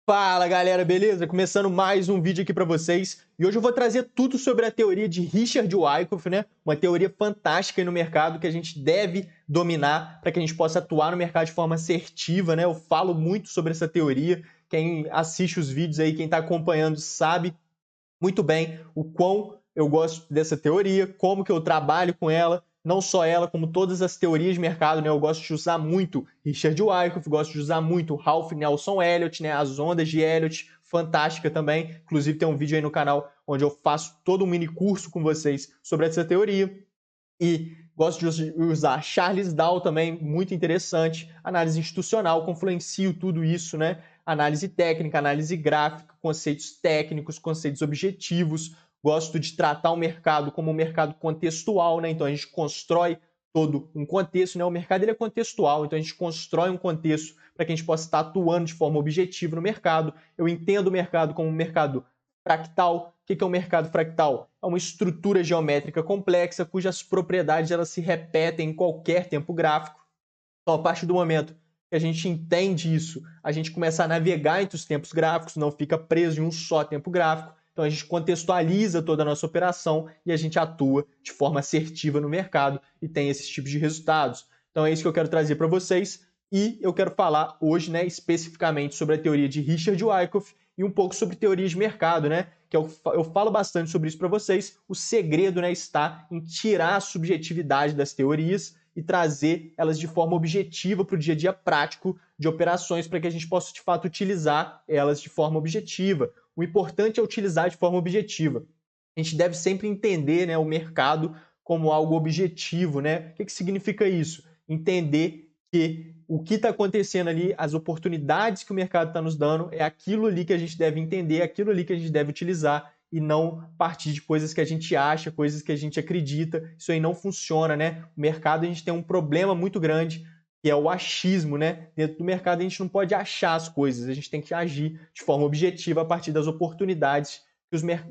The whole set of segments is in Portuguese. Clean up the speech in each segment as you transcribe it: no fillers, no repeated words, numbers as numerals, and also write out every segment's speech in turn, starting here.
Fala galera, beleza? Começando mais um vídeo aqui para vocês e hoje eu vou trazer tudo sobre a teoria de Richard Wyckoff, né? Uma teoria fantástica aí no mercado que a gente deve dominar para que a gente possa atuar no mercado de forma assertiva, né? Eu falo muito sobre essa teoria, quem assiste os vídeos aí, quem está acompanhando sabe muito bem o quão eu gosto dessa teoria, como que eu trabalho com ela, não só ela, como todas as teorias de mercado, né? Eu gosto de usar muito Richard Wyckoff, gosto de usar muito Ralph Nelson Elliott, né? As ondas de Elliott, fantástica também. Inclusive tem um vídeo aí no canal onde eu faço todo um mini curso com vocês sobre essa teoria. E gosto de usar Charles Dow também, muito interessante. Análise institucional, confluencio tudo isso, né? Análise técnica, análise gráfica, conceitos técnicos, conceitos objetivos. Gosto de tratar o mercado como um mercado contextual, né? Então a gente constrói todo um contexto, né? O mercado ele é contextual, então a gente constrói um contexto para que a gente possa estar atuando de forma objetiva no mercado. Eu entendo o mercado como um mercado fractal. O que é um mercado fractal? É uma estrutura geométrica complexa cujas propriedades elas se repetem em qualquer tempo gráfico. Então, a partir do momento que a gente entende isso, a gente começa a navegar entre os tempos gráficos, não fica preso em um só tempo gráfico. Então, a gente contextualiza toda a nossa operação e a gente atua de forma assertiva no mercado e tem esses tipos de resultados. Então, é isso que eu quero trazer para vocês e eu quero falar hoje, né, especificamente sobre a teoria de Richard Wyckoff e um pouco sobre teorias de mercado, né? Que eu falo bastante sobre isso para vocês. O segredo, né, está em tirar a subjetividade das teorias e trazer elas de forma objetiva para o dia a dia prático de operações para que a gente possa, de fato, utilizar elas de forma objetiva. O importante é utilizar de forma objetiva. A gente deve sempre entender, né, o mercado como algo objetivo, né? O que significa isso? Entender que o que está acontecendo ali, as oportunidades que o mercado está nos dando, é aquilo ali que a gente deve entender, é aquilo ali que a gente deve utilizar e não partir de coisas que a gente acha, coisas que a gente acredita. Isso aí não funciona, né? O mercado, a gente tem um problema muito grande, que é o achismo, né? Dentro do mercado, a gente não pode achar as coisas, a gente tem que agir de forma objetiva a partir das oportunidades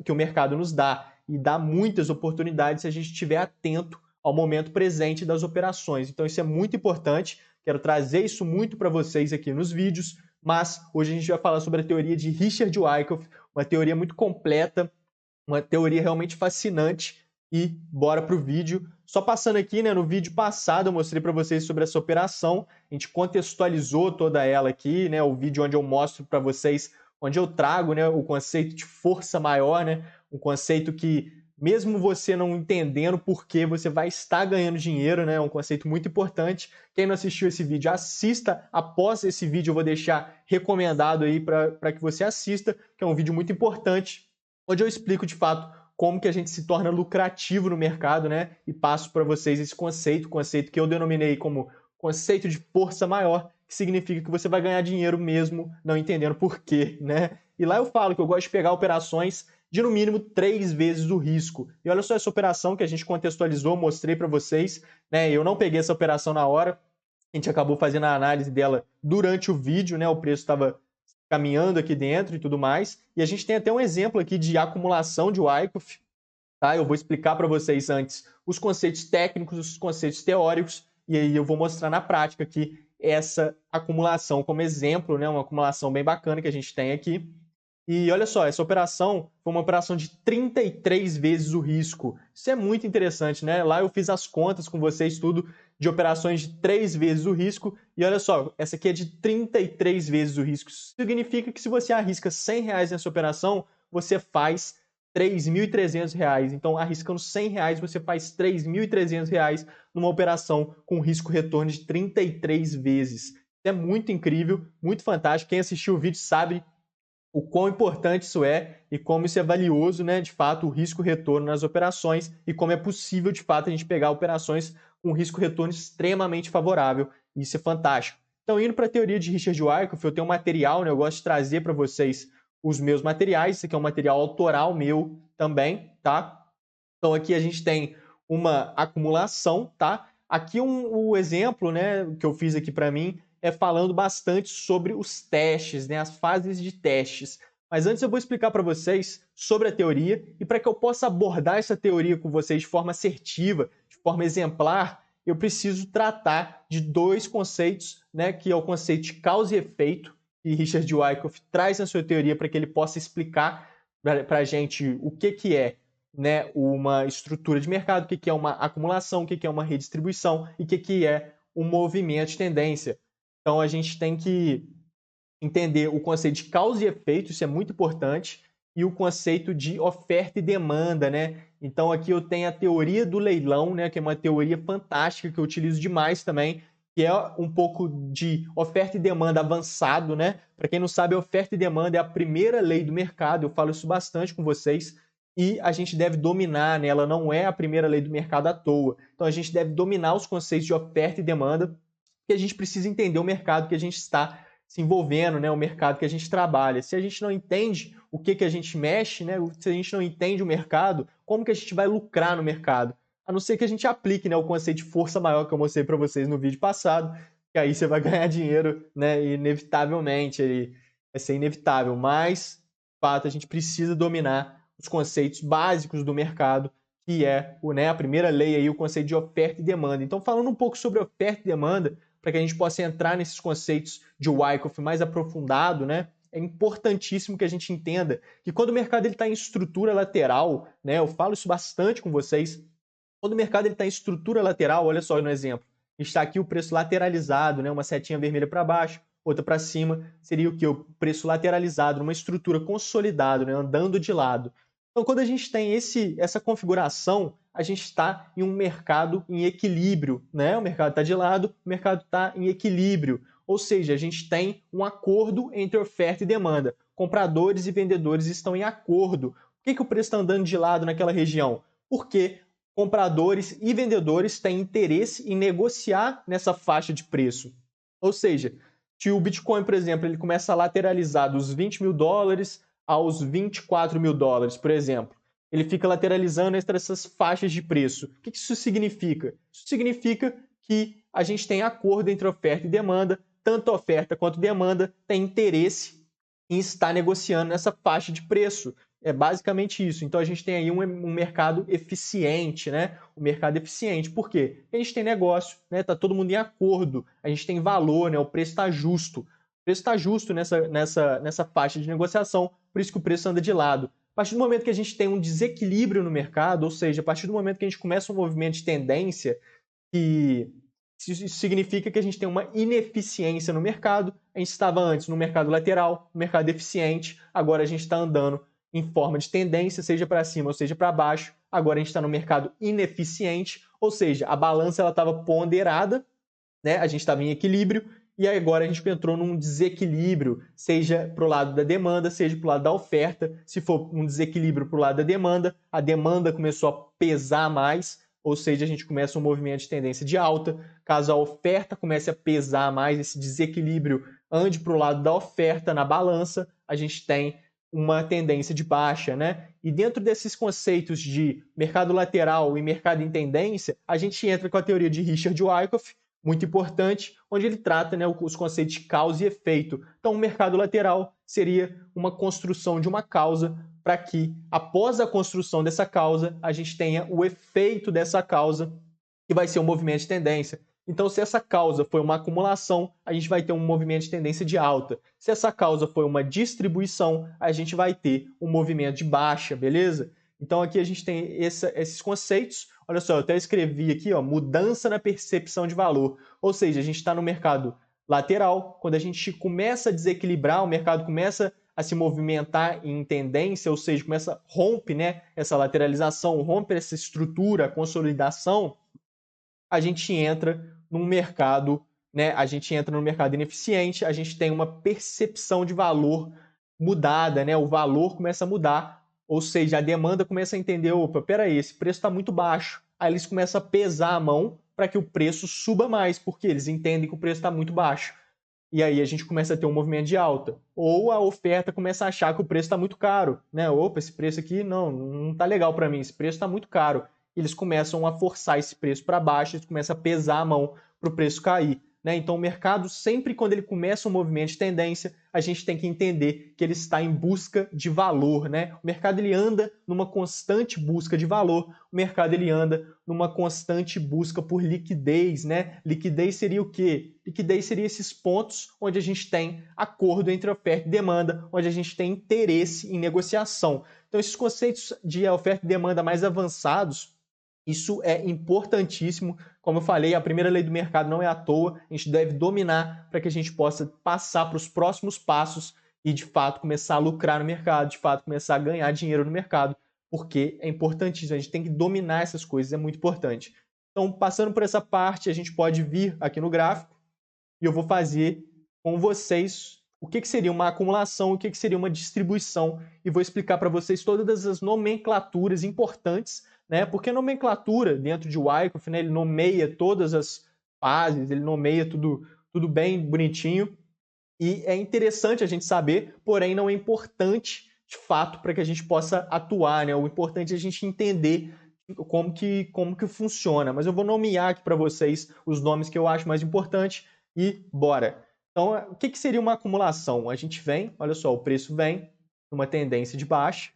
que o mercado nos dá. E dá muitas oportunidades se a gente estiver atento ao momento presente das operações. Então, isso é muito importante. Quero trazer isso muito para vocês aqui nos vídeos, mas hoje a gente vai falar sobre a teoria de Richard Wyckoff, uma teoria muito completa, uma teoria realmente fascinante. E bora para o vídeo. Só passando aqui, né, no vídeo passado eu mostrei para vocês sobre essa operação, a gente contextualizou toda ela aqui, né, o vídeo onde eu mostro para vocês, onde eu trago, né, o conceito de força maior, né, um conceito que mesmo você não entendendo por que você vai estar ganhando dinheiro, né? É um conceito muito importante. Quem não assistiu esse vídeo, assista. Após esse vídeo, eu vou deixar recomendado aí para que você assista, que é um vídeo muito importante, onde eu explico de fato como que a gente se torna lucrativo no mercado, né? E passo para vocês esse conceito que eu denominei como conceito de força maior, que significa que você vai ganhar dinheiro mesmo não entendendo por quê, né? E lá eu falo que eu gosto de pegar operações de no mínimo 3 vezes o risco. E olha só essa operação que a gente contextualizou, mostrei para vocês, né? Eu não peguei essa operação na hora, a gente acabou fazendo a análise dela durante o vídeo, né? O preço estava caminhando aqui dentro e tudo mais. E a gente tem até um exemplo aqui de acumulação de Wyckoff, tá? Eu vou explicar para vocês antes os conceitos técnicos, os conceitos teóricos, e aí eu vou mostrar na prática aqui essa acumulação como exemplo, né? Uma acumulação bem bacana que a gente tem aqui. E olha só, essa operação foi uma operação de 33 vezes o risco. Isso é muito interessante, né? Lá eu fiz as contas com vocês, tudo, de operações de 3 vezes o risco. E olha só, essa aqui é de 33 vezes o risco. Isso significa que se você arrisca R$ 100 nessa operação, você faz R$ 3.300. Então, arriscando R$ 100, você faz R$ 3.300 numa operação com risco-retorno de 33 vezes. Isso é muito incrível, muito fantástico. Quem assistiu o vídeo sabe o quão importante isso é e como isso é valioso, né, de fato, o risco-retorno nas operações e como é possível, de fato, a gente pegar operações com risco-retorno extremamente favorável. Isso é fantástico. Então, indo para a teoria de Richard Wyckoff, eu tenho um material, né, eu gosto de trazer para vocês os meus materiais. Esse aqui é um material autoral meu também, tá? Então, aqui a gente tem uma acumulação, tá? Aqui o exemplo, né, que eu fiz aqui para mim é falando bastante sobre os testes, né, as fases de testes. Mas antes eu vou explicar para vocês sobre a teoria e para que eu possa abordar essa teoria com vocês de forma assertiva, de forma exemplar, eu preciso tratar de dois conceitos, né, que é o conceito de causa e efeito que Richard Wyckoff traz na sua teoria para que ele possa explicar para a gente o que é, né, uma estrutura de mercado, o que é uma acumulação, o que é uma redistribuição e o que é um movimento de tendência. Então a gente tem que entender o conceito de causa e efeito, isso é muito importante, e o conceito de oferta e demanda, né? Então aqui eu tenho a teoria do leilão, né, que é uma teoria fantástica que eu utilizo demais também, que é um pouco de oferta e demanda avançado, né? Para quem não sabe, oferta e demanda é a primeira lei do mercado, eu falo isso bastante com vocês, e a gente deve dominar, né? Ela não é a primeira lei do mercado à toa. Então a gente deve dominar os conceitos de oferta e demanda, porque a gente precisa entender o mercado que a gente está se envolvendo, né, o mercado que a gente trabalha. Se a gente não entende o que a gente mexe, né, se a gente não entende o mercado, como que a gente vai lucrar no mercado? A não ser que a gente aplique, né, o conceito de força maior que eu mostrei para vocês no vídeo passado, que aí você vai ganhar dinheiro, né, inevitavelmente, vai ser inevitável, mas, de fato, a gente precisa dominar os conceitos básicos do mercado, que é a primeira lei aí, o conceito de oferta e demanda. Então, falando um pouco sobre oferta e demanda, para que a gente possa entrar nesses conceitos de Wyckoff mais aprofundado, né? É importantíssimo que a gente entenda que quando o mercado está em estrutura lateral, né? Eu falo isso bastante com vocês. Quando o mercado está em estrutura lateral, olha só no exemplo, está aqui o preço lateralizado, né? Uma setinha vermelha para baixo, outra para cima, seria o que? O preço lateralizado, numa estrutura consolidada, né? Andando de lado. Então, quando a gente tem essa configuração, a gente está em um mercado em equilíbrio, né? O mercado está de lado, o mercado está em equilíbrio. Ou seja, a gente tem um acordo entre oferta e demanda. Compradores e vendedores estão em acordo. Por que o preço está andando de lado naquela região? Porque compradores e vendedores têm interesse em negociar nessa faixa de preço. Ou seja, se o Bitcoin, por exemplo, ele começa a lateralizar dos $20.000 aos $24.000, por exemplo, ele fica lateralizando entre essas faixas de preço. O que isso significa? Isso significa que a gente tem acordo entre oferta e demanda, tanto oferta quanto demanda tem interesse em estar negociando nessa faixa de preço. É basicamente isso. Então a gente tem aí um mercado eficiente, né? Um mercado eficiente. Por quê? Porque a gente tem negócio, né? Tá todo mundo em acordo, a gente tem valor, né? O preço está justo. O preço está justo nessa faixa de negociação, por isso que o preço anda de lado. A partir do momento que a gente tem um desequilíbrio no mercado, ou seja, a partir do momento que a gente começa um movimento de tendência, que isso significa que a gente tem uma ineficiência no mercado. A gente estava antes no mercado lateral, no mercado eficiente, agora a gente está andando em forma de tendência, seja para cima ou seja para baixo. Agora a gente está no mercado ineficiente, ou seja, a balança estava ponderada, né? A gente estava em equilíbrio, e agora a gente entrou num desequilíbrio, seja para o lado da demanda, seja para o lado da oferta. Se for um desequilíbrio para o lado da demanda, a demanda começou a pesar mais, ou seja, a gente começa um movimento de tendência de alta. Caso a oferta comece a pesar mais, esse desequilíbrio ande para o lado da oferta na balança, a gente tem uma tendência de baixa, né? E dentro desses conceitos de mercado lateral e mercado em tendência, a gente entra com a teoria de Richard Wyckoff, muito importante, onde ele trata, né, os conceitos de causa e efeito. Então, o mercado lateral seria uma construção de uma causa para que, após a construção dessa causa, a gente tenha o efeito dessa causa, que vai ser um movimento de tendência. Então, se essa causa foi uma acumulação, a gente vai ter um movimento de tendência de alta. Se essa causa foi uma distribuição, a gente vai ter um movimento de baixa, beleza? Então, aqui a gente tem esses conceitos. Olha só, eu até escrevi aqui, ó, mudança na percepção de valor. Ou seja, a gente está no mercado lateral. Quando a gente começa a desequilibrar, o mercado começa a se movimentar em tendência, ou seja, rompe, né, essa lateralização, rompe essa estrutura, a consolidação, a gente entra num mercado, né, a gente entra no mercado ineficiente, a gente tem uma percepção de valor mudada, né, o valor começa a mudar, ou seja, a demanda começa a entender, opa, peraí, esse preço está muito baixo. Aí eles começam a pesar a mão para que o preço suba mais, porque eles entendem que o preço está muito baixo. E aí a gente começa a ter um movimento de alta. Ou a oferta começa a achar que o preço está muito caro, né? Opa, esse preço aqui não está legal para mim, esse preço está muito caro. Eles começam a forçar esse preço para baixo, eles começam a pesar a mão para o preço cair. né? Então, o mercado, sempre quando ele começa um movimento de tendência, a gente tem que entender que ele está em busca de valor, né? O mercado ele anda numa constante busca de valor, o mercado ele anda numa constante busca por liquidez, né? Liquidez seria o quê? Liquidez seria esses pontos onde a gente tem acordo entre oferta e demanda, onde a gente tem interesse em negociação. Então, esses conceitos de oferta e demanda mais avançados, isso é importantíssimo. Como eu falei, a primeira lei do mercado não é à toa. A gente deve dominar para que a gente possa passar para os próximos passos e, de fato, começar a lucrar no mercado, de fato, começar a ganhar dinheiro no mercado, porque é importantíssimo. A gente tem que dominar essas coisas, é muito importante. Então, passando por essa parte, a gente pode vir aqui no gráfico e eu vou fazer com vocês o que seria uma acumulação, o que seria uma distribuição, e vou explicar para vocês todas as nomenclaturas importantes, né? Porque a nomenclatura dentro de Wyckoff, né, ele nomeia todas as fases, ele nomeia tudo bem bonitinho, e é interessante a gente saber, porém não é importante de fato para que a gente possa atuar, né? O importante é a gente entender como que funciona. Mas eu vou nomear aqui para vocês os nomes que eu acho mais importantes e bora! Então, o que seria uma acumulação? A gente vem, olha só, o preço vem numa tendência de baixa,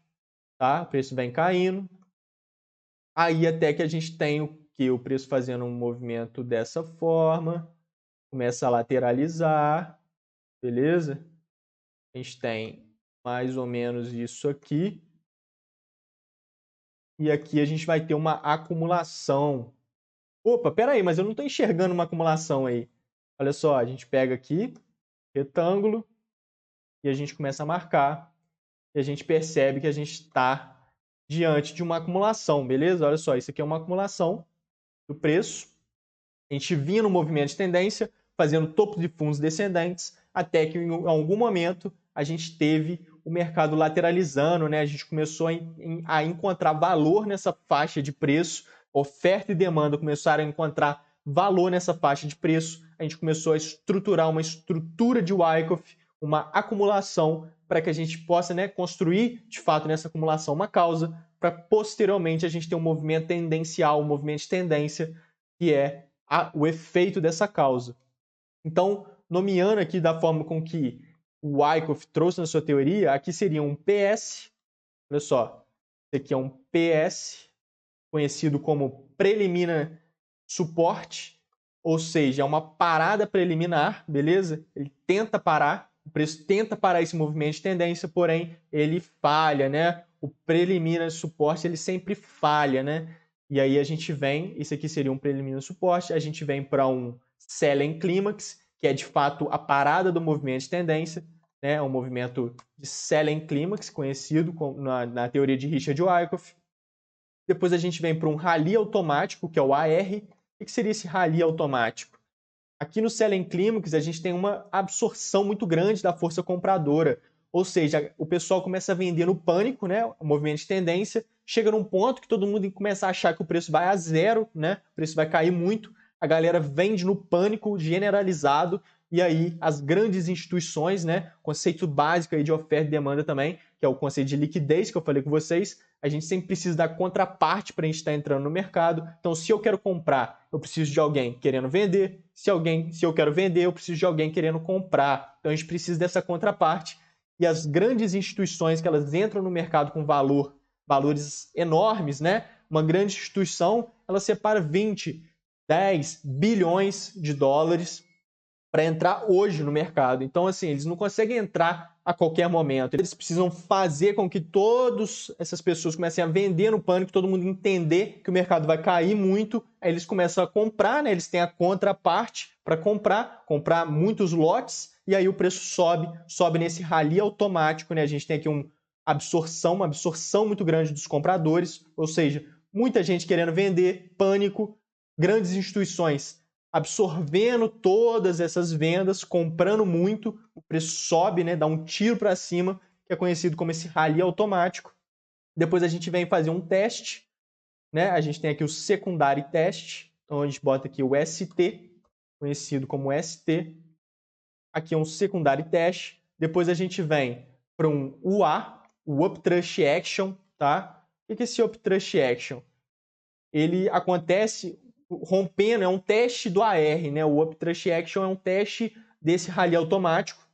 tá? O preço vem caindo, aí até que a gente tem o preço fazendo um movimento dessa forma, começa a lateralizar, beleza? A gente tem mais ou menos isso aqui, e aqui a gente vai ter uma acumulação. Opa, peraí, mas eu não estou enxergando uma acumulação aí. Olha só, a gente pega aqui, retângulo, e a gente começa a marcar, e a gente percebe que a gente está diante de uma acumulação, beleza? Olha só, isso aqui é uma acumulação do preço. A gente vinha no movimento de tendência, fazendo topo de fundos descendentes, até que em algum momento a gente teve o mercado lateralizando, né? A gente começou a encontrar valor nessa faixa de preço, oferta e demanda começaram a encontrar valor nessa faixa de preço, a gente começou a estruturar uma estrutura de Wyckoff, uma acumulação, para que a gente possa, né, construir de fato nessa acumulação uma causa, para posteriormente a gente ter um movimento tendencial, um movimento de tendência, que é o efeito dessa causa. Então, nomeando aqui da forma com que o Wyckoff trouxe na sua teoria, aqui seria um PS, olha só, esse aqui é um PS, conhecido como preliminar suporte, ou seja, é uma parada preliminar, beleza? Ele tenta parar, o preço tenta parar esse movimento de tendência, porém ele falha, né? O preliminar suporte ele sempre falha, né? E aí a gente vem, esse aqui seria um preliminar suporte, a gente vem para um selling climax, que é de fato a parada do movimento de tendência, né? Um movimento de selling climax, conhecido na teoria de Richard Wyckoff. Depois a gente vem para um rally automático, que é o AR. O que seria esse rally automático? Aqui no Selling Climax a gente tem uma absorção muito grande da força compradora, ou seja, o pessoal começa a vender no pânico, né? O movimento de tendência, chega num ponto que todo mundo começa a achar que o preço vai a zero, né? O preço vai cair muito, a galera vende no pânico generalizado, e aí as grandes instituições, né? Conceito básico aí de oferta e demanda também, que é o conceito de liquidez que eu falei com vocês, a gente sempre precisa da contraparte para a gente estar entrando no mercado. Então, se eu quero comprar, eu preciso de alguém querendo vender. Se eu quero vender, eu preciso de alguém querendo comprar. Então, a gente precisa dessa contraparte. E as grandes instituições que elas entram no mercado com valores enormes, né? Uma grande instituição, ela separa 20, 10 bilhões de dólares para entrar hoje no mercado. Então, assim, eles não conseguem entrar a qualquer momento. Eles precisam fazer com que todas essas pessoas comecem a vender no pânico, todo mundo entender que o mercado vai cair muito, aí eles começam a comprar, né? Eles têm a contraparte para comprar muitos lotes, e aí o preço sobe nesse rally automático, né? A gente tem aqui uma absorção muito grande dos compradores, ou seja, muita gente querendo vender, pânico, grandes instituições absorvendo todas essas vendas, comprando muito, o preço sobe, né, dá um tiro para cima, que é conhecido como esse rally automático. Depois a gente vem fazer um teste, né? A gente tem aqui o secundário teste, então a gente bota aqui o ST, conhecido como ST. Aqui é um secundário teste. Depois a gente vem para um UA, o Uptrust Action, tá? O que é esse Uptrust Action? Ele acontece rompendo, é um teste do AR, né? O Up Thrust Action é um teste desse rally automático,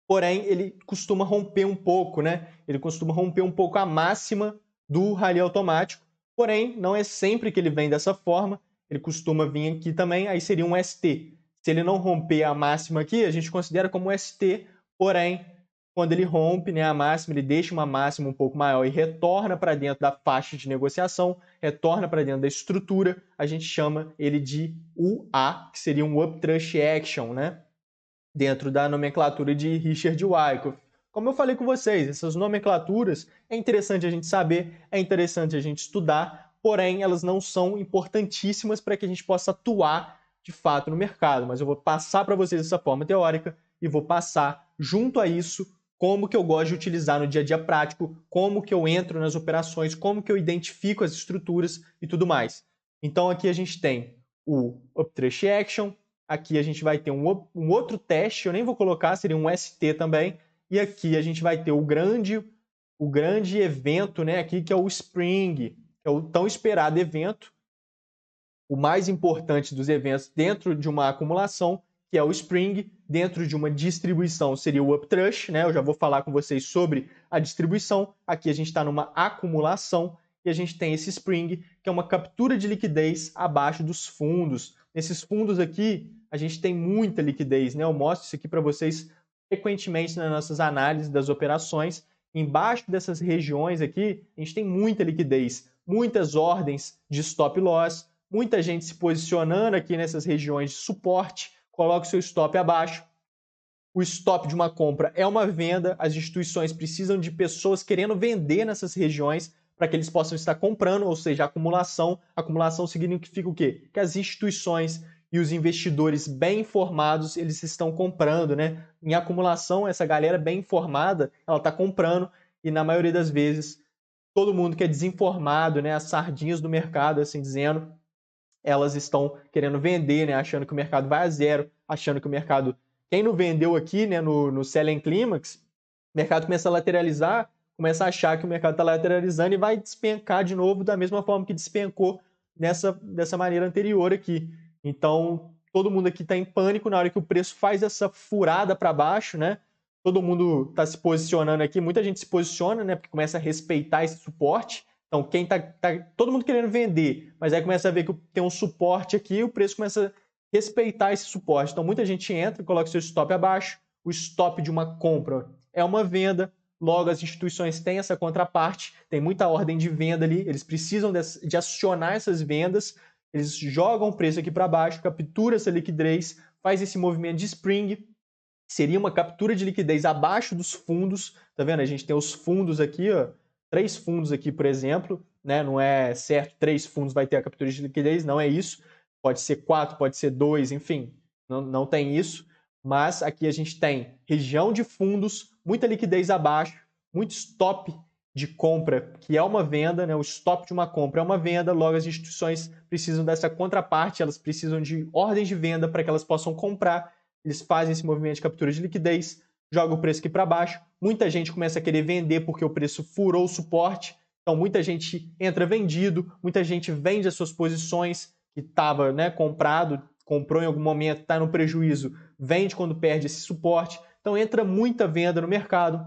porém ele costuma romper um pouco, né? Ele costuma romper um pouco a máxima do rally automático, porém não é sempre que ele vem dessa forma, ele costuma vir aqui também, aí seria um ST. Se ele não romper a máxima aqui, a gente considera como ST, porém quando ele rompe, né, a máxima, ele deixa uma máxima um pouco maior e retorna para dentro da faixa de negociação, retorna para dentro da estrutura, a gente chama ele de UA, que seria um Up Thrust Action, né? Dentro da nomenclatura de Richard Wyckoff. Como eu falei com vocês, essas nomenclaturas é interessante a gente saber, é interessante a gente estudar, porém elas não são importantíssimas para que a gente possa atuar de fato no mercado. Mas eu vou passar para vocês essa forma teórica e vou passar junto a isso como que eu gosto de utilizar no dia a dia prático, como que eu entro nas operações, como que eu identifico as estruturas e tudo mais. Então aqui a gente tem o Up Thrust Action, aqui a gente vai ter um outro teste, eu nem vou colocar, seria um ST também, e aqui a gente vai ter o grande evento, né, aqui que é o Spring, que é o tão esperado evento, o mais importante dos eventos dentro de uma acumulação, que é o Spring, dentro de uma distribuição seria o Upthrust, né? Eu já vou falar com vocês sobre a distribuição. Aqui a gente está numa acumulação e a gente tem esse Spring, que é uma captura de liquidez abaixo dos fundos. Nesses fundos aqui, a gente tem muita liquidez, né? Eu mostro isso aqui para vocês frequentemente nas nossas análises das operações. Embaixo dessas regiões aqui, a gente tem muita liquidez, muitas ordens de stop loss, muita gente se posicionando aqui nessas regiões de suporte, coloca o seu stop abaixo. O stop de uma compra é uma venda, as instituições precisam de pessoas querendo vender nessas regiões para que eles possam estar comprando, ou seja, acumulação. Acumulação significa o quê? Que as instituições e os investidores bem informados, eles estão comprando, né? Em acumulação, essa galera bem informada, ela está comprando e na maioria das vezes todo mundo que é desinformado, né, as sardinhas do mercado, assim dizendo, elas estão querendo vender, né, achando que o mercado vai a zero, achando que o mercado... Quem não vendeu aqui, né, no Selling Climax, o mercado começa a lateralizar, começa a achar que o mercado está lateralizando e vai despencar de novo da mesma forma que despencou dessa maneira anterior aqui. Então, todo mundo aqui está em pânico na hora que o preço faz essa furada para baixo, né? Todo mundo está se posicionando aqui, muita gente se posiciona, né, porque começa a respeitar esse suporte. Então, quem tá todo mundo querendo vender, mas aí começa a ver que tem um suporte aqui, o preço começa a respeitar esse suporte. Então, muita gente entra, coloca seu stop abaixo. O stop de uma compra é uma venda. Logo, as instituições têm essa contraparte, tem muita ordem de venda ali, eles precisam de acionar essas vendas, eles jogam o preço aqui para baixo, captura essa liquidez, faz esse movimento de spring, seria uma captura de liquidez abaixo dos fundos, tá vendo? A gente tem os fundos aqui, ó, 3 fundos aqui, por exemplo, né? Não é certo 3 fundos vai ter a captura de liquidez, não é isso. Pode ser 4, pode ser 2, enfim, não tem isso. Mas aqui a gente tem região de fundos, muita liquidez abaixo, muito stop de compra, que é uma venda, né? O stop de uma compra é uma venda, logo as instituições precisam dessa contraparte, elas precisam de ordens de venda para que elas possam comprar, eles fazem esse movimento de captura de liquidez, joga o preço aqui para baixo, muita gente começa a querer vender porque o preço furou o suporte, então muita gente entra vendido, muita gente vende as suas posições que estava, né, comprou em algum momento, está no prejuízo, vende quando perde esse suporte, então entra muita venda no mercado,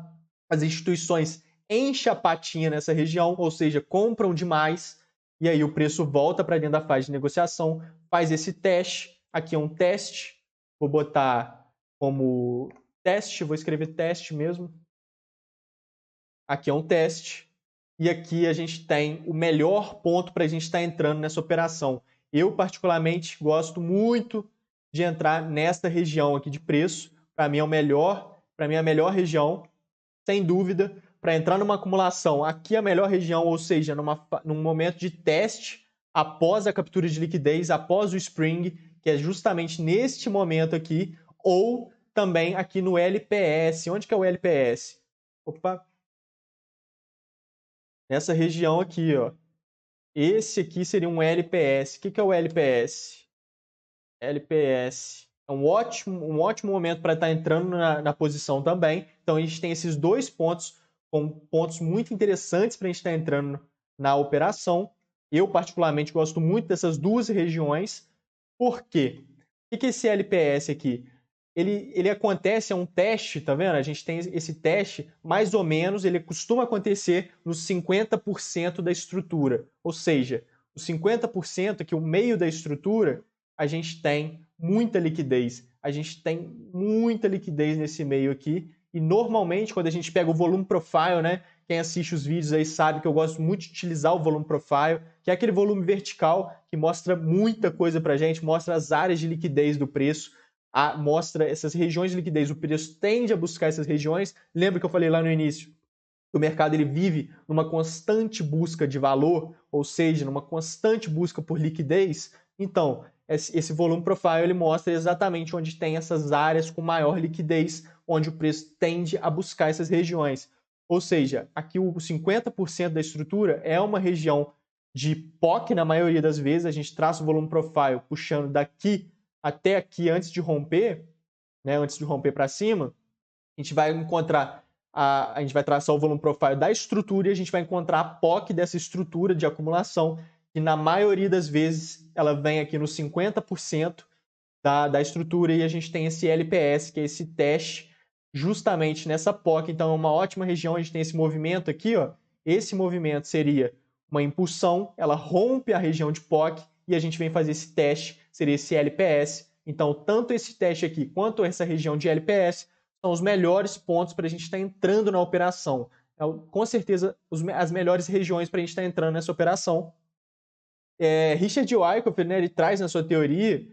as instituições enchem a patinha nessa região, ou seja, compram demais, e aí o preço volta para dentro da fase de negociação, faz esse teste, aqui é um teste, vou botar como teste, vou escrever teste mesmo. Aqui é um teste. E aqui a gente tem o melhor ponto para a gente estar entrando nessa operação. Eu, particularmente, gosto muito de entrar nesta região aqui de preço. Para mim é a melhor região, sem dúvida. Para entrar numa acumulação, aqui é a melhor região, ou seja, num momento de teste, após a captura de liquidez, após o spring, que é justamente neste momento aqui, ou também aqui no LPS. Onde que é o LPS? Opa! Nessa região aqui, ó. Esse aqui seria um LPS. O que é o LPS? LPS é um ótimo momento para estar entrando na posição também. Então, a gente tem esses 2 pontos, com pontos muito interessantes para a gente estar entrando na operação. Eu, particularmente, gosto muito dessas duas regiões. Por quê? O que é esse LPS aqui? Ele acontece, é um teste, tá vendo? A gente tem esse teste, mais ou menos, ele costuma acontecer nos 50% da estrutura. Ou seja, os 50% que o meio da estrutura, a gente tem muita liquidez. A gente tem muita liquidez nesse meio aqui. E normalmente, quando a gente pega o volume profile, né? Quem assiste os vídeos aí sabe que eu gosto muito de utilizar o volume profile, que é aquele volume vertical que mostra muita coisa pra gente, mostra as áreas de liquidez do preço, mostra essas regiões de liquidez. O preço tende a buscar essas regiões. Lembra que eu falei lá no início? O mercado ele vive numa constante busca de valor, ou seja, numa constante busca por liquidez. Então, esse volume profile ele mostra exatamente onde tem essas áreas com maior liquidez, onde o preço tende a buscar essas regiões. Ou seja, aqui o 50% da estrutura é uma região de POC na maioria das vezes. A gente traça o volume profile puxando daqui até aqui antes de romper, né, antes de romper para cima. A gente vai encontrar a gente vai traçar o volume profile da estrutura e a gente vai encontrar a POC dessa estrutura de acumulação, que na maioria das vezes ela vem aqui nos 50% da estrutura, e a gente tem esse LPS, que é esse teste justamente nessa POC. Então é uma ótima região, a gente tem esse movimento aqui, ó. Esse movimento seria uma impulsão, ela rompe a região de POC e a gente vem fazer esse teste, seria esse LPS. Então, tanto esse teste aqui quanto essa região de LPS são os melhores pontos para a gente estar entrando na operação. Com certeza, as melhores regiões para a gente estar entrando nessa operação. Richard Wyckoff, né, ele traz na sua teoria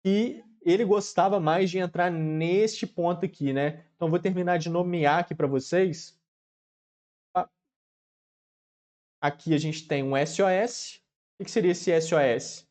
que ele gostava mais de entrar neste ponto aqui, né? Então, vou terminar de nomear aqui para vocês. Aqui a gente tem um SOS. O que seria esse SOS?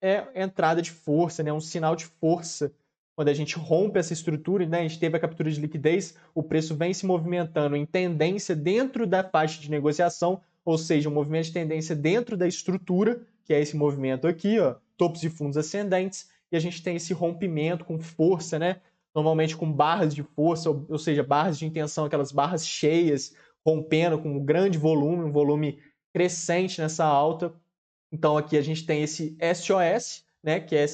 É entrada de força, né? Um sinal de força. Quando a gente rompe essa estrutura, né? A gente teve a captura de liquidez, o preço vem se movimentando em tendência dentro da faixa de negociação, ou seja, um movimento de tendência dentro da estrutura, que é esse movimento aqui, ó, topos de fundos ascendentes, e a gente tem esse rompimento com força, né? Normalmente com barras de força, ou seja, barras de intenção, aquelas barras cheias, rompendo com um grande volume, um volume crescente nessa alta. Então aqui a gente tem esse SOS, né, que é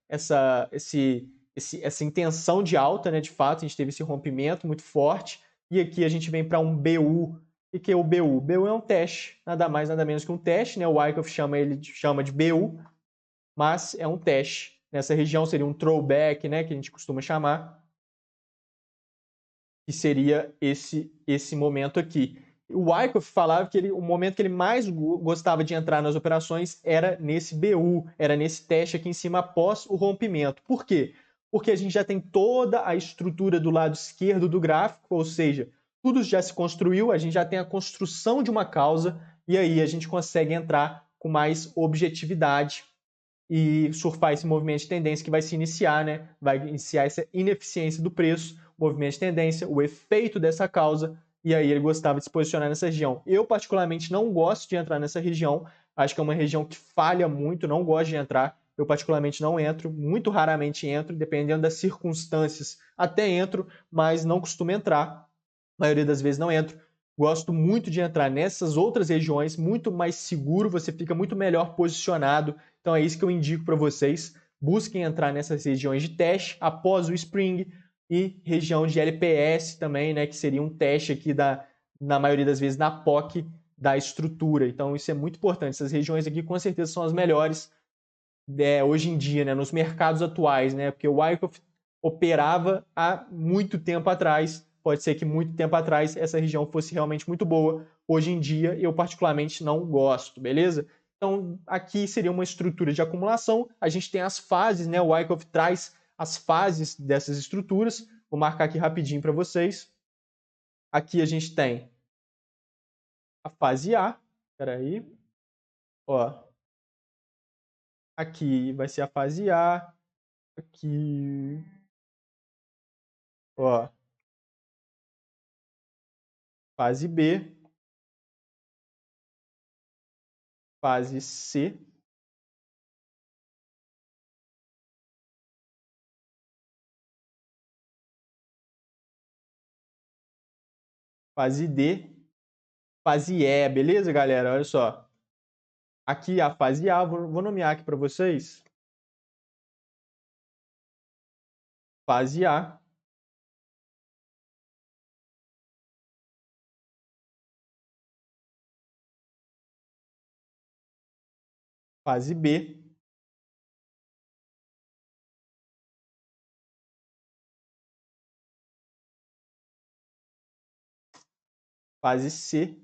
essa intenção de alta, né, de fato, a gente teve esse rompimento muito forte, e aqui a gente vem para um BU. O que é o BU? O BU é um teste, nada mais, nada menos que um teste, né? O Wyckoff chama de BU, mas é um teste. Nessa região seria um throwback, né, que a gente costuma chamar, que seria esse momento aqui. O Wyckoff falava que o momento que ele mais gostava de entrar nas operações era nesse BU, era nesse teste aqui em cima após o rompimento. Por quê? Porque a gente já tem toda a estrutura do lado esquerdo do gráfico, ou seja, tudo já se construiu, a gente já tem a construção de uma causa, e aí a gente consegue entrar com mais objetividade e surfar esse movimento de tendência que vai se iniciar, né? Vai iniciar essa ineficiência do preço, movimento de tendência, o efeito dessa causa, e aí ele gostava de se posicionar nessa região. Eu, particularmente, não gosto de entrar nessa região, acho que é uma região que falha muito, não gosto de entrar. Eu, particularmente, não entro, muito raramente entro, dependendo das circunstâncias, até entro, mas não costumo entrar. A maioria das vezes não entro. Gosto muito de entrar nessas outras regiões, muito mais seguro, você fica muito melhor posicionado. Então é isso que eu indico para vocês. Busquem entrar nessas regiões de teste após o Spring e região de LPS também, né, que seria um teste aqui na maioria das vezes na POC da estrutura. Então isso é muito importante. Essas regiões aqui com certeza são as melhores hoje em dia, né, nos mercados atuais, né, porque o Wyckoff operava há muito tempo atrás. Pode ser que muito tempo atrás essa região fosse realmente muito boa. Hoje em dia eu particularmente não gosto, beleza? Então aqui seria uma estrutura de acumulação. A gente tem as fases, né? O Wyckoff traz as fases dessas estruturas. Vou marcar aqui rapidinho para vocês. Aqui a gente tem a fase A. Espera aí. Ó, aqui vai ser a fase A. Aqui, ó, fase B, fase C, fase D, fase E, beleza, galera? Olha só. Aqui a fase A, vou nomear aqui para vocês. Fase A. Fase B. Fase C.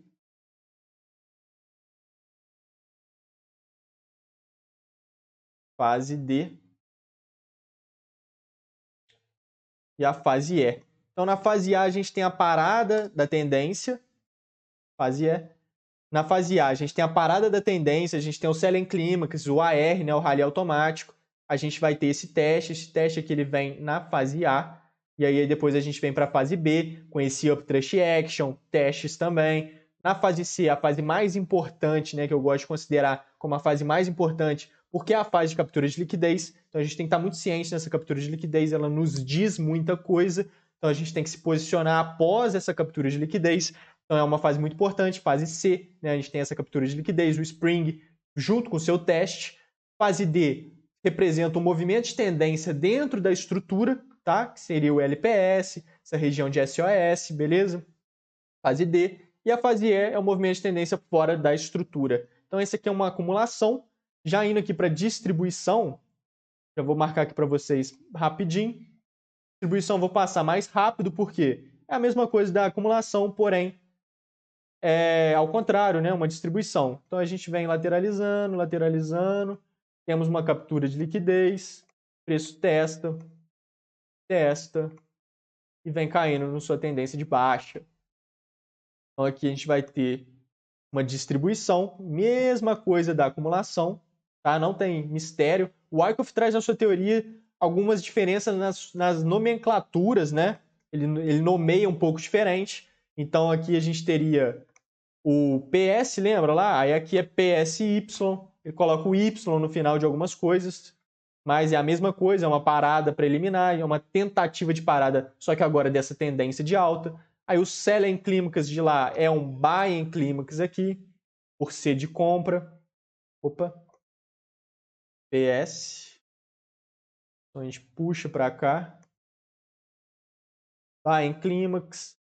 Fase D. E a fase E. Então, na fase A, a gente tem a parada da tendência. Fase E. Na fase A, a gente tem a parada da tendência, a gente tem o Selling Climax, o AR, né, o rally automático. A gente vai ter esse teste aqui ele vem na fase A. E aí depois a gente vem para a fase B, com esse Uptrust Action, testes também. Na fase C, a fase mais importante, né, que eu gosto de considerar como a fase mais importante, porque é a fase de captura de liquidez. Então a gente tem que estar muito ciente nessa captura de liquidez, ela nos diz muita coisa. Então a gente tem que se posicionar após essa captura de liquidez. Então é uma fase muito importante, fase C, né? A gente tem essa captura de liquidez, o Spring, junto com o seu teste. Fase D representa um movimento de tendência dentro da estrutura, tá? Que seria o LPS, essa região de SOS, beleza? Fase D. E a fase E é o movimento de tendência fora da estrutura. Então essa aqui é uma acumulação. Já indo aqui para distribuição, já vou marcar aqui para vocês rapidinho. Distribuição vou passar mais rápido, porque é a mesma coisa da acumulação, porém ao contrário, né? Uma distribuição. Então a gente vem lateralizando, lateralizando, temos uma captura de liquidez, preço testa, testa, e vem caindo na sua tendência de baixa. Então aqui a gente vai ter uma distribuição, mesma coisa da acumulação, tá? Não tem mistério. O Wyckoff traz na sua teoria algumas diferenças nas nomenclaturas, né? Ele nomeia um pouco diferente. Então aqui a gente teria o PS, lembra lá? Aí aqui é PSY, ele coloca o Y no final de algumas coisas, mas é a mesma coisa, é uma parada preliminar, é uma tentativa de parada, só que agora dessa tendência de alta. Aí o Selling Climax de lá é um Buying Climax aqui, por ser de compra. Opa. PS. Então a gente puxa para cá. Buying Climax.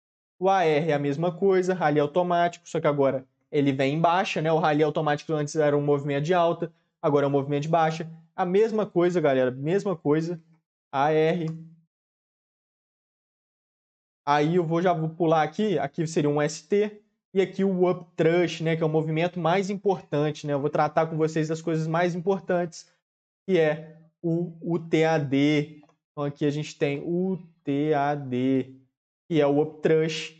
O AR é a mesma coisa, rally automático, só que agora ele vem em baixa, né? O rally automático antes era um movimento de alta, agora é um movimento de baixa. A mesma coisa, galera, mesma coisa. AR. Aí já vou pular aqui seria um ST, e aqui o Uptrust, né? Que é o movimento mais importante, né? Eu vou tratar com vocês das coisas mais importantes, que é o UTAD. Então aqui a gente tem o UTAD, que é o Uptrust,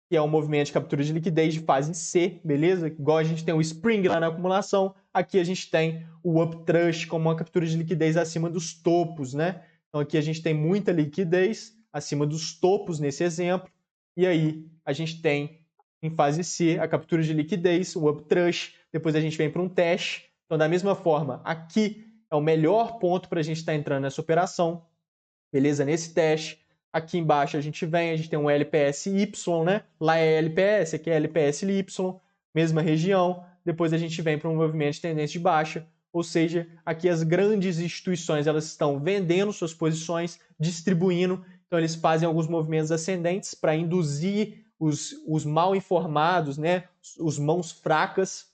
que é um movimento de captura de liquidez de fase C, beleza? Igual a gente tem o Spring lá na acumulação, aqui a gente tem o Uptrust como uma captura de liquidez acima dos topos, né? Então aqui a gente tem muita liquidez acima dos topos nesse exemplo, e aí a gente tem em fase C a captura de liquidez, o Uptrust, depois a gente vem para um teste. Então da mesma forma, aqui é o melhor ponto para a gente estar entrando nessa operação, beleza? Nesse teste. Aqui embaixo a gente tem um LPSY, né? Lá é LPS, aqui é LPSY, mesma região. Depois a gente vem para um movimento de tendência de baixa, ou seja, aqui as grandes instituições elas estão vendendo suas posições, distribuindo, então eles fazem alguns movimentos ascendentes para induzir os mal informados, né? Os mãos fracas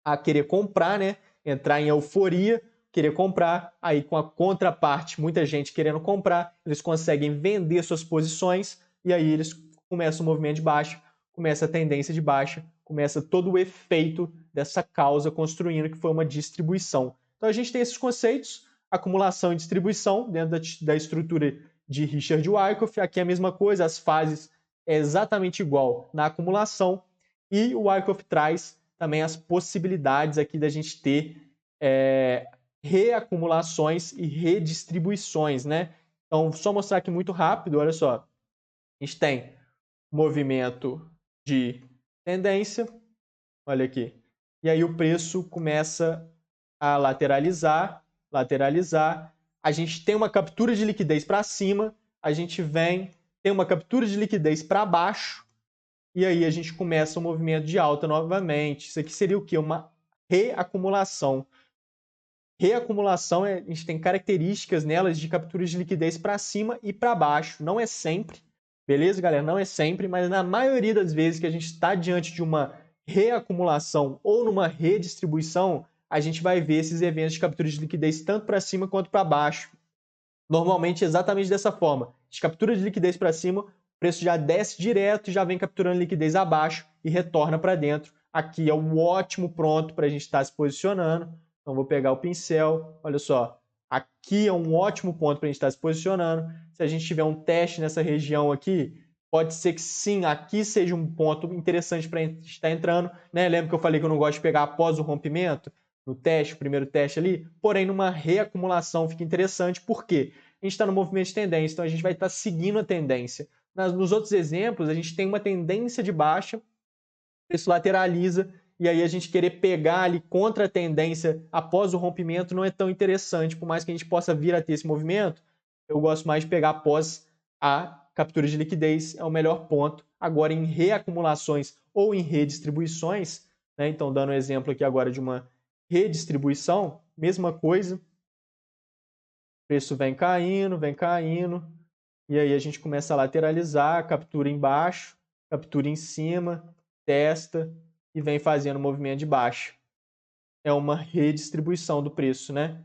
a querer comprar, né? Entrar em euforia, querer comprar, aí com a contraparte, muita gente querendo comprar, eles conseguem vender suas posições e aí eles começam o movimento de baixa, começa a tendência de baixa, começa todo o efeito dessa causa construindo que foi uma distribuição. Então a gente tem esses conceitos, acumulação e distribuição dentro da estrutura de Richard Wyckoff, aqui é a mesma coisa, as fases é exatamente igual na acumulação e o Wyckoff traz também as possibilidades aqui da gente ter reacumulações e redistribuições, né? Então, só mostrar aqui muito rápido, olha só. A gente tem movimento de tendência, olha aqui. E aí o preço começa a lateralizar, lateralizar. A gente tem uma captura de liquidez para cima, a gente tem uma captura de liquidez para baixo, e aí a gente começa o movimento de alta novamente. Isso aqui seria o quê? Uma reacumulação. Reacumulação, a gente tem características nelas de captura de liquidez para cima e para baixo. Não é sempre, beleza, galera? Não é sempre, mas na maioria das vezes que a gente está diante de uma reacumulação ou numa redistribuição, a gente vai ver esses eventos de captura de liquidez tanto para cima quanto para baixo. Normalmente exatamente dessa forma. De captura de liquidez para cima, o preço já desce direto, já vem capturando liquidez abaixo e retorna para dentro. Aqui é um ótimo pronto para a gente estar se posicionando. Então, vou pegar o pincel, olha só. Aqui é um ótimo ponto para a gente estar se posicionando. Se a gente tiver um teste nessa região aqui, pode ser que sim, aqui seja um ponto interessante para a gente estar entrando. Né? Lembra que eu falei que eu não gosto de pegar após o rompimento? No teste, o primeiro teste ali, porém numa reacumulação fica interessante, porque a gente está no movimento de tendência, então a gente vai estar seguindo a tendência. Nos outros exemplos, a gente tem uma tendência de baixa, isso lateraliza, e aí a gente querer pegar ali contra a tendência após o rompimento não é tão interessante, por mais que a gente possa vir a ter esse movimento, eu gosto mais de pegar após a captura de liquidez, é o melhor ponto. Agora, em reacumulações ou em redistribuições, né, então dando um exemplo aqui agora de uma redistribuição, mesma coisa. O preço vem caindo, e aí a gente começa a lateralizar, captura embaixo, captura em cima, testa e vem fazendo movimento de baixa. É uma redistribuição do preço, né?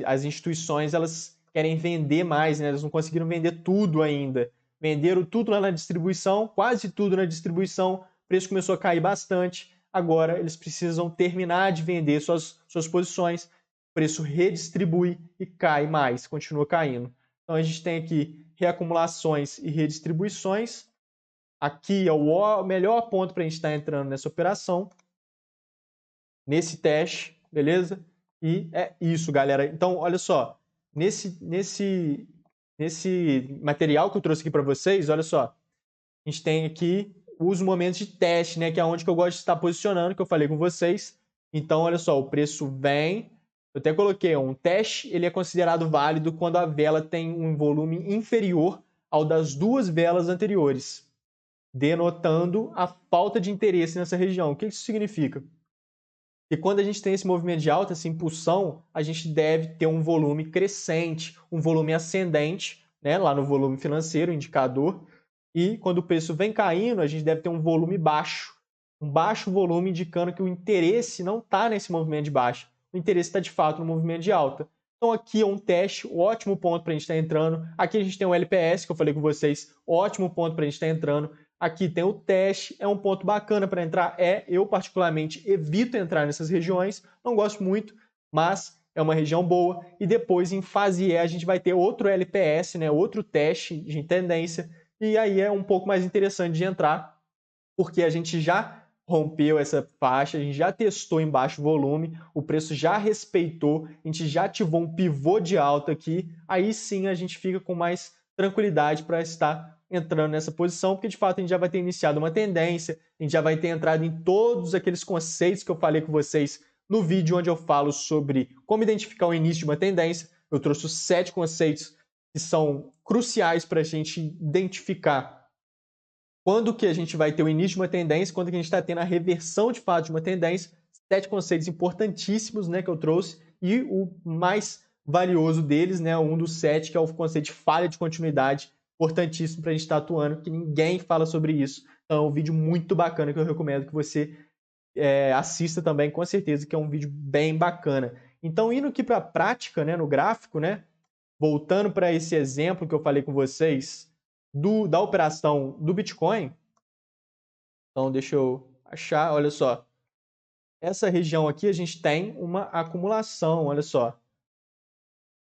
As instituições, elas querem vender mais, né? Elas não conseguiram vender tudo ainda. Venderam tudo lá na distribuição, quase tudo na distribuição, o preço começou a cair bastante. Agora eles precisam terminar de vender suas posições, o preço redistribui e cai mais, continua caindo. Então a gente tem aqui reacumulações e redistribuições. Aqui é o melhor ponto para a gente estar entrando nessa operação, nesse teste, beleza? E é isso, galera. Então, olha só, nesse material que eu trouxe aqui para vocês, olha só, a gente tem aqui os momentos de teste, né? Que é onde que eu gosto de estar posicionando, que eu falei com vocês. Então, olha só, o preço vem. Eu até coloquei um teste, ele é considerado válido quando a vela tem um volume inferior ao das duas velas anteriores, denotando a falta de interesse nessa região. O que isso significa? Que quando a gente tem esse movimento de alta, essa impulsão, a gente deve ter um volume crescente, um volume ascendente, né? Lá no volume financeiro, indicador. E quando o preço vem caindo, a gente deve ter um volume baixo. Um baixo volume indicando que o interesse não está nesse movimento de baixa. O interesse está de fato no movimento de alta. Então aqui é um teste, ótimo ponto para a gente estar entrando. Aqui a gente tem o LPS, que eu falei com vocês, ótimo ponto para a gente estar entrando. Aqui tem o teste, é um ponto bacana para entrar. Eu particularmente evito entrar nessas regiões, não gosto muito, mas é uma região boa. E depois em fase E a gente vai ter outro LPS, né, outro teste de tendência, e aí é um pouco mais interessante de entrar, porque a gente já rompeu essa faixa, a gente já testou em baixo volume, o preço já respeitou, a gente já ativou um pivô de alta aqui, aí sim a gente fica com mais tranquilidade para estar entrando nessa posição, porque de fato a gente já vai ter iniciado uma tendência, a gente já vai ter entrado em todos aqueles conceitos que eu falei com vocês no vídeo onde eu falo sobre como identificar o início de uma tendência. Eu trouxe os 7 conceitos que são cruciais para a gente identificar quando que a gente vai ter o início de uma tendência, quando que a gente está tendo a reversão de fato de uma tendência. 7 conceitos importantíssimos, né, que eu trouxe, e o mais valioso deles, né, um dos 7, que é o conceito de falha de continuidade, importantíssimo para a gente estar atuando, que ninguém fala sobre isso. Então é um vídeo muito bacana que eu recomendo que você assista também, com certeza, que é um vídeo bem bacana. Então, indo aqui para a prática, né, no gráfico, né, voltando para esse exemplo que eu falei com vocês, da operação do Bitcoin. Então, deixa eu achar, olha só. Essa região aqui a gente tem uma acumulação, olha só.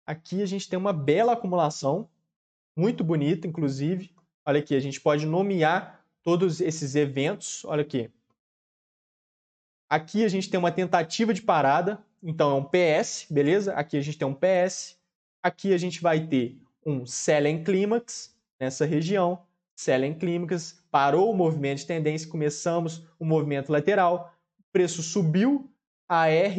Aqui a gente tem uma bela acumulação, muito bonita, inclusive. Olha aqui, a gente pode nomear todos esses eventos, olha aqui. Aqui a gente tem uma tentativa de parada, então é um PS, beleza? Aqui a gente tem um PS. Aqui a gente vai ter um Selling Climax nessa região. Selling Climax, parou o movimento de tendência, começamos o movimento lateral, o preço subiu, AR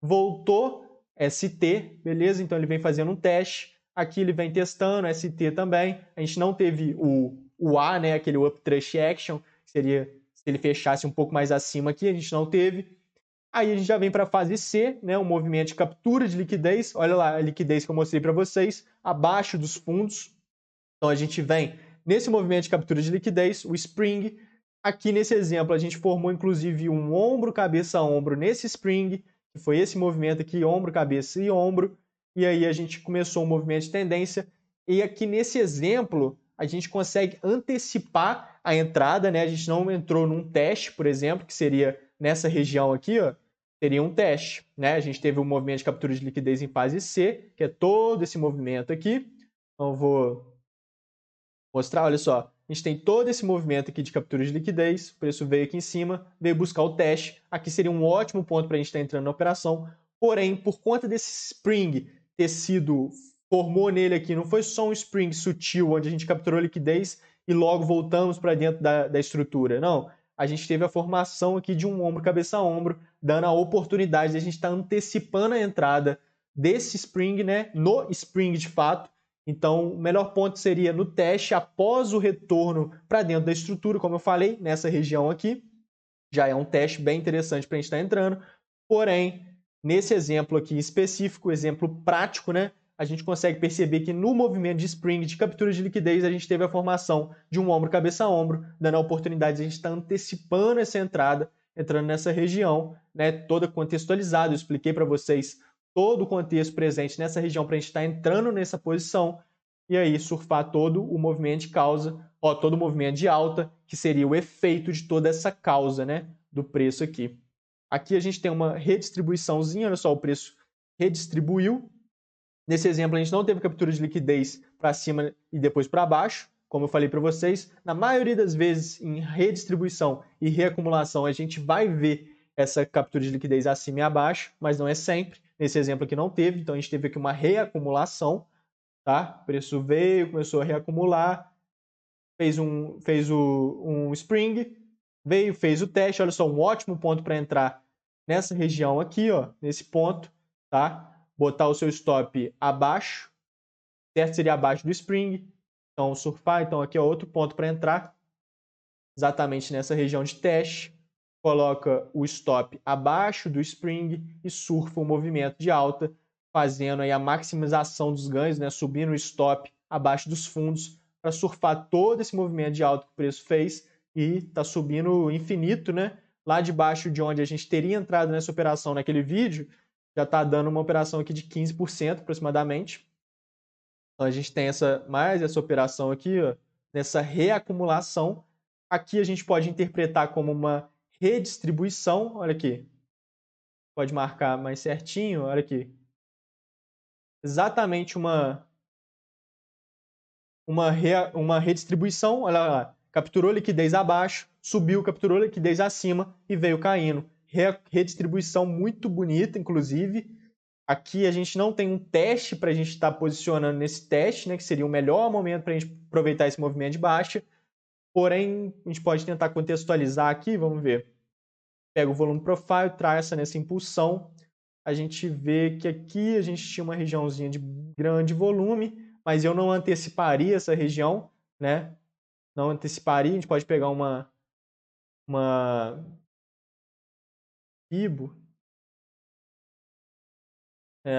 voltou, ST, beleza? Então ele vem fazendo um teste. Aqui ele vem testando, ST também. A gente não teve o A, né? Aquele Up Trust Action, que seria se ele fechasse um pouco mais acima aqui, a gente não teve. Aí a gente já vem para a fase C, né, um movimento de captura de liquidez. Olha lá a liquidez que eu mostrei para vocês, abaixo dos fundos. Então a gente vem nesse movimento de captura de liquidez, o spring. Aqui nesse exemplo a gente formou inclusive um ombro, cabeça, ombro nesse spring, que foi esse movimento aqui, ombro, cabeça e ombro. E aí a gente começou um movimento de tendência. E aqui nesse exemplo a gente consegue antecipar a entrada, né? A gente não entrou num teste, por exemplo, que seria nessa região aqui, ó, seria um teste, né? A gente teve um movimento de captura de liquidez em fase C, que é todo esse movimento aqui. Então, eu vou mostrar, olha só. A gente tem todo esse movimento aqui de captura de liquidez, o preço veio aqui em cima, veio buscar o teste. Aqui seria um ótimo ponto para a gente estar entrando na operação. Porém, por conta desse spring ter sido, formou nele aqui, não foi só um spring sutil, onde a gente capturou liquidez e logo voltamos para dentro da estrutura. Não, a gente teve a formação aqui de um ombro, cabeça a ombro, dando a oportunidade de a gente estar antecipando a entrada desse spring, né, no spring de fato. Então, o melhor ponto seria no teste após o retorno para dentro da estrutura, como eu falei, nessa região aqui. Já é um teste bem interessante para a gente estar entrando. Porém, nesse exemplo aqui específico, exemplo prático, né, a gente consegue perceber que no movimento de spring, de captura de liquidez, a gente teve a formação de um ombro, cabeça a ombro, dando a oportunidade de a gente estar antecipando essa entrada, entrando nessa região, né, toda contextualizada. Eu expliquei para vocês todo o contexto presente nessa região para a gente estar entrando nessa posição e aí surfar todo o movimento de causa, ó, todo o movimento de alta, que seria o efeito de toda essa causa, né, do preço aqui. Aqui a gente tem uma redistribuiçãozinha, olha só, o preço redistribuiu. Nesse exemplo, a gente não teve captura de liquidez para cima e depois para baixo. Como eu falei para vocês, na maioria das vezes, em redistribuição e reacumulação, a gente vai ver essa captura de liquidez acima e abaixo, mas não é sempre. Nesse exemplo aqui não teve, então a gente teve aqui uma reacumulação. Tá? O preço veio, começou a reacumular, fez um spring, veio, fez o teste. Olha só, um ótimo ponto para entrar nessa região aqui, ó, nesse ponto, tá? Botar o seu stop abaixo, certo? Seria abaixo do spring. Então, surfar. Então, aqui é outro ponto para entrar, exatamente nessa região de teste. Coloca o stop abaixo do spring e surfa o movimento de alta, fazendo aí a maximização dos ganhos, né? Subindo o stop abaixo dos fundos para surfar todo esse movimento de alta que o preço fez e está subindo infinito, né? Lá debaixo de onde a gente teria entrado nessa operação naquele vídeo, já está dando uma operação aqui de 15% aproximadamente. Então a gente tem mais essa operação aqui, ó, nessa reacumulação. Aqui a gente pode interpretar como uma redistribuição, olha aqui. Pode marcar mais certinho, olha aqui. Exatamente uma redistribuição, olha lá. Capturou liquidez abaixo, subiu, capturou liquidez acima e veio caindo. Redistribuição muito bonita, inclusive. Aqui a gente não tem um teste para a gente estar posicionando nesse teste, né, que seria o melhor momento para a gente aproveitar esse movimento de baixa. Porém, a gente pode tentar contextualizar aqui, vamos ver. Pega o volume profile, traça nessa impulsão. A gente vê que aqui a gente tinha uma regiãozinha de grande volume, mas eu não anteciparia essa região, né? Não anteciparia, a gente pode pegar uma Fibo.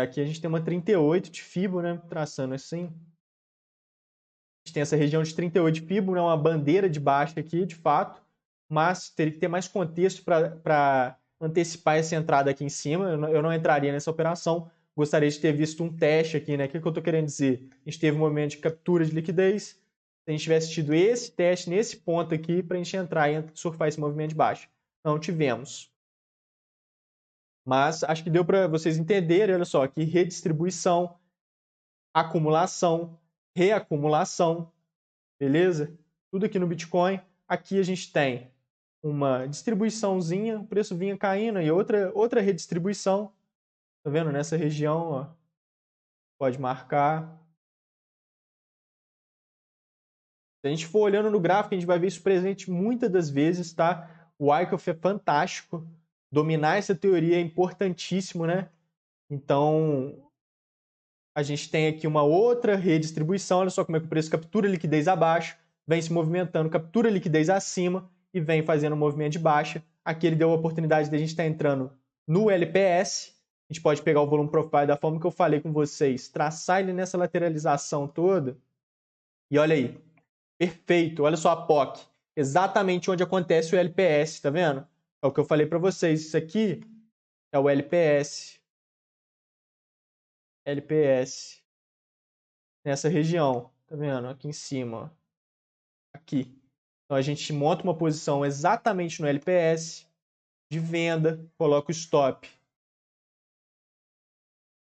Aqui a gente tem uma 38 de Fibo, né? Traçando assim. A gente tem essa região de 38 de Fibo, né? Uma bandeira de baixa aqui, de fato, mas teria que ter mais contexto para antecipar essa entrada aqui em cima. Eu não entraria nessa operação. Gostaria de ter visto um teste aqui, né? O que eu estou querendo dizer? A gente teve um momento de captura de liquidez. Se a gente tivesse tido esse teste nesse ponto aqui para a gente entrar e surfar esse movimento de baixa. Não tivemos. Mas acho que deu para vocês entenderem, olha só, aqui redistribuição, acumulação, reacumulação, beleza? Tudo aqui no Bitcoin. Aqui a gente tem uma distribuiçãozinha, o preço vinha caindo e outra redistribuição. Tá vendo? Nessa região, ó, pode marcar. Se a gente for olhando no gráfico, a gente vai ver isso presente muitas das vezes, tá? O Wyckoff é fantástico. Dominar essa teoria é importantíssimo, né? Então, a gente tem aqui uma outra redistribuição. Olha só como é que o preço captura liquidez abaixo, vem se movimentando, captura liquidez acima e vem fazendo um movimento de baixa. Aqui ele deu a oportunidade de a gente estar entrando no LPS, a gente pode pegar o volume profile da forma que eu falei com vocês, traçar ele nessa lateralização toda, e olha aí, perfeito, olha só a POC, exatamente onde acontece o LPS, tá vendo? É o que eu falei para vocês, isso aqui é o LPS, nessa região, tá vendo? Aqui em cima, ó. Aqui. Então a gente monta uma posição exatamente no LPS, de venda, coloca o stop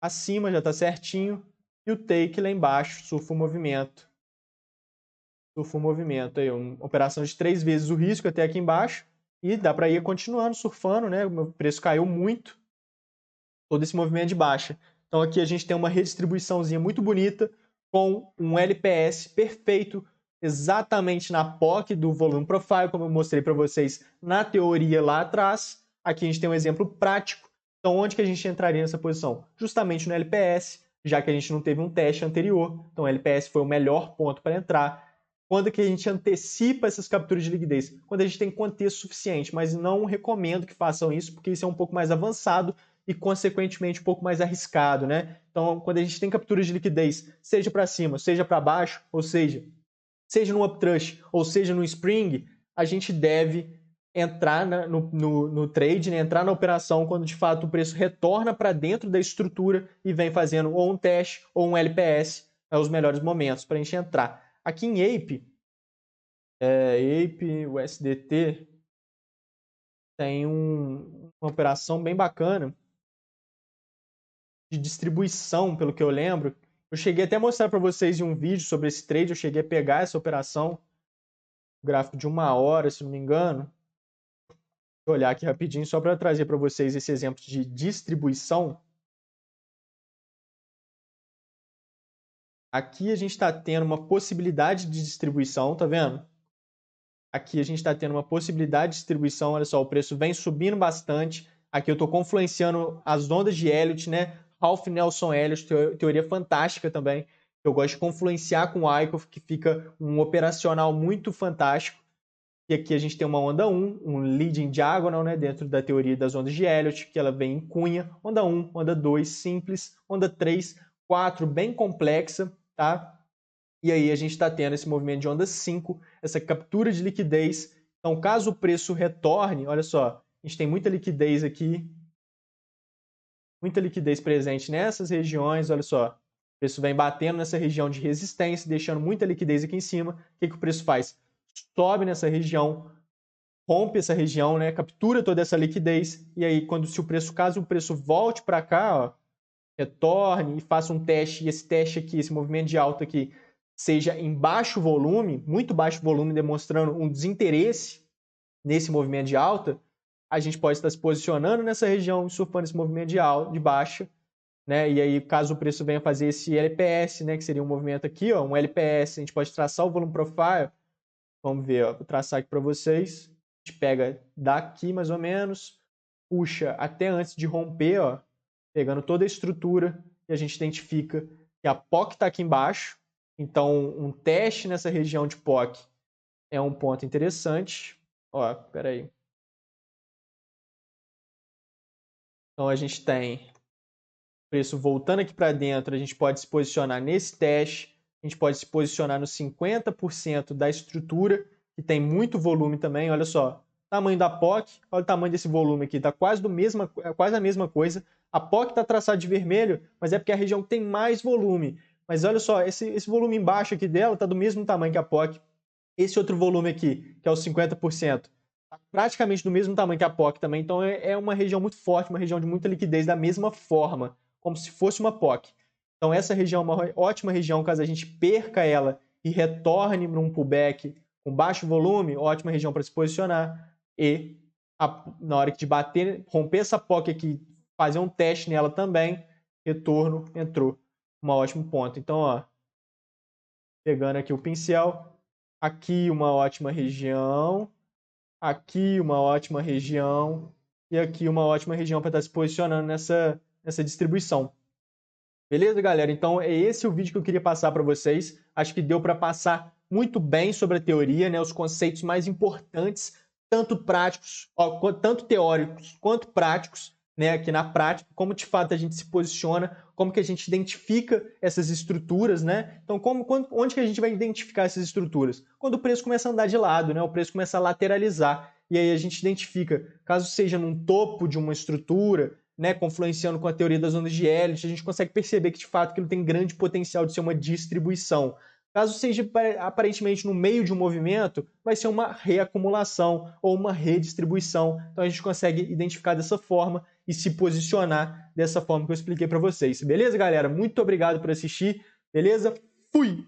acima, já está certinho, e o take lá embaixo, surfa o movimento. Surfa o movimento, aí, uma operação de 3 vezes o risco até aqui embaixo, e dá para ir continuando surfando, né? O meu preço caiu muito, todo esse movimento de baixa. Então aqui a gente tem uma redistribuiçãozinha muito bonita, com um LPS perfeito, exatamente na POC do volume profile, como eu mostrei para vocês na teoria lá atrás. Aqui a gente tem um exemplo prático. Então, onde que a gente entraria nessa posição? Justamente no LPS, já que a gente não teve um teste anterior. Então, o LPS foi o melhor ponto para entrar. Quando que a gente antecipa essas capturas de liquidez? Quando a gente tem contexto suficiente, mas não recomendo que façam isso, porque isso é um pouco mais avançado e, consequentemente, um pouco mais arriscado, né? Então, quando a gente tem capturas de liquidez, seja para cima, seja para baixo, ou seja no uptrust, ou seja no spring, a gente deve entrar no trade, né? Entrar na operação quando, de fato, o preço retorna para dentro da estrutura e vem fazendo ou um teste ou um LPS, os melhores momentos para a gente entrar. Aqui em Ape, o USDT, tem uma operação bem bacana de distribuição, pelo que eu lembro. Eu cheguei até a mostrar para vocês em um vídeo sobre esse trade, eu cheguei a pegar essa operação, gráfico de 1 hora, se não me engano. Vou olhar aqui rapidinho só para trazer para vocês esse exemplo de distribuição. Aqui a gente está tendo uma possibilidade de distribuição, tá vendo? Aqui a gente está tendo uma possibilidade de distribuição, olha só, o preço vem subindo bastante. Aqui eu estou confluenciando as ondas de Elliott, né? Ralph Nelson Elliott, teoria fantástica também. Eu gosto de confluenciar com o Wyckoff, que fica um operacional muito fantástico. E aqui a gente tem uma onda 1, um leading diagonal, né, dentro da teoria das ondas de Elliott, que ela vem em cunha. Onda 1, onda 2, simples. Onda 3, 4, bem complexa, tá? E aí a gente está tendo esse movimento de onda 5, essa captura de liquidez. Então, caso o preço retorne, olha só, a gente tem muita liquidez aqui, muita liquidez presente nessas regiões, olha só. O preço vem batendo nessa região de resistência, deixando muita liquidez aqui em cima. O que o preço faz? Sobe nessa região, rompe essa região, né? Captura toda essa liquidez. E aí, caso o preço volte para cá, ó, retorne e faça um teste, e esse teste aqui, esse movimento de alta aqui, seja em baixo volume, muito baixo volume, demonstrando um desinteresse nesse movimento de alta, a gente pode estar se posicionando nessa região e surfando esse movimento de baixa, né? E aí, caso o preço venha fazer esse LPS, né, que seria um movimento aqui, ó, um LPS, a gente pode traçar o volume profile. Vamos ver, ó, vou traçar aqui para vocês. A gente pega daqui mais ou menos, puxa até antes de romper, ó, pegando toda a estrutura, e a gente identifica que a POC está aqui embaixo. Então, um teste nessa região de POC é um ponto interessante. Ó, peraí. Então, a gente tem o preço voltando aqui para dentro, a gente pode se posicionar nesse teste, a gente pode se posicionar no 50% da estrutura, que tem muito volume também, olha só. Tamanho da POC, olha o tamanho desse volume aqui, está quase a mesma coisa. A POC está traçada de vermelho, mas é porque é a região que tem mais volume. Mas olha só, esse volume embaixo aqui dela está do mesmo tamanho que a POC. Esse outro volume aqui, que é os 50%, está praticamente do mesmo tamanho que a POC também. Então é uma região muito forte, uma região de muita liquidez da mesma forma, como se fosse uma POC. Então essa região é uma ótima região caso a gente perca ela e retorne para um pullback com baixo volume, ótima região para se posicionar. E na hora de bater, romper essa POC aqui, fazer um teste nela também, retorno, entrou. Um ótimo ponto. Então, ó, pegando aqui o pincel, aqui uma ótima região, aqui uma ótima região e aqui uma ótima região para estar se posicionando nessa distribuição. Beleza, galera? Então, é esse o vídeo que eu queria passar para vocês. Acho que deu para passar muito bem sobre a teoria, né? Os conceitos mais importantes, tanto práticos, tanto teóricos quanto práticos, né, aqui na prática, como de fato a gente se posiciona, como que a gente identifica essas estruturas, né? Então, onde que a gente vai identificar essas estruturas? Quando o preço começa a andar de lado, né? O preço começa a lateralizar, e aí a gente identifica, caso seja num topo de uma estrutura, né, confluenciando com a teoria das ondas de Elliott, a gente consegue perceber que de fato aquilo tem grande potencial de ser uma distribuição. Caso seja aparentemente no meio de um movimento, vai ser uma reacumulação ou uma redistribuição. Então a gente consegue identificar dessa forma e se posicionar dessa forma que eu expliquei para vocês. Beleza, galera? Muito obrigado por assistir. Beleza? Fui!